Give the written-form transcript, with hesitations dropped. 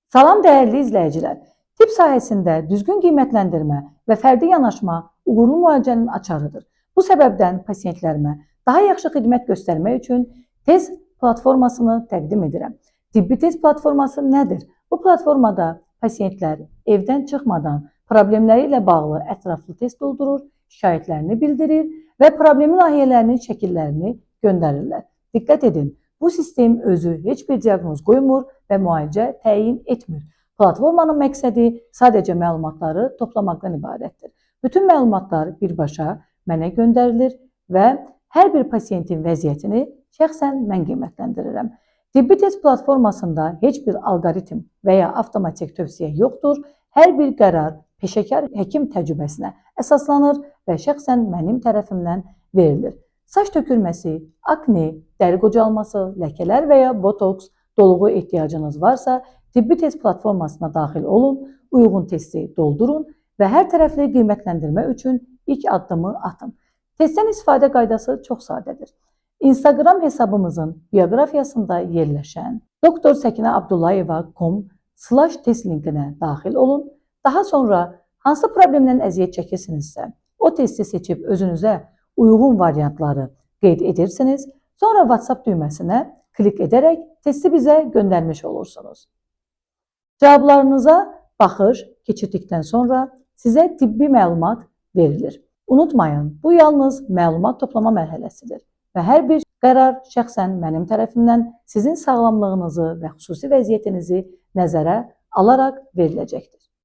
Salam dəyərli izləyicilər. Tibb sahəsində düzgün qiymətləndirmə və fərdi yanaşma uğurlu müalicənin açarıdır. Bu səbəbdən pasientlərimə daha yaxşı xidmət göstərmək üçün test platformasını təqdim edirəm. Tibbi test platforması nədir? Bu platformada pasientlər evdən çıxmadan problemləri ilə bağlı ətraflı test doldurur, şikayətlərini bildirir və problemin layihələrinin şəkillərini göndərirlər. Diqqət edin, bu sistem özü heç bir diaqnoz qoymur və müalicə təyin etmir. Platformanın məqsədi sadəcə məlumatları toplamaqdan ibarətdir. Bütün məlumatlar birbaşa mənə göndərilir və hər bir pasiyentin vəziyyətini şəxsən mən qiymətləndirirəm. Tibbi test platformasında heç bir alqoritm və ya avtomatik tövsiyə yoxdur. Hər bir qərar peşəkar həkim təcrübəsinə əsaslanır və şəxsən mənim tərəfimdən verilir. Saç tökülməsi, akne, dəri qocalması, ləkələr və ya botoks, doluğu ehtiyacınız varsa, tibbi test platformasına daxil olun, uyğun testi doldurun və hər tərəfli qiymətləndirmə üçün ilk addımı atın. Testdən istifadə qaydası çox sadədir. Instagram hesabımızın bioqrafiyasında yerləşən dr.sekinabdullayeva.com/test linkinə daxil olun. Daha sonra hansı problemdən əziyyət çəkirsinizsə, o testi seçib özünüzə uyğun variantları qeyd edirsiniz. Sonra WhatsApp düyməsinə klik edərək testi bizə göndərmiş olursunuz. Cavablarınıza baxış keçirdikdən sonra sizə tibbi məlumat verilir. Unutmayın, bu yalnız məlumat toplama mərhələsidir və hər bir qərar şəxsən mənim tərəfimdən sizin sağlamlığınızı və xüsusi vəziyyətinizi nəzərə alaraq veriləcəkdir.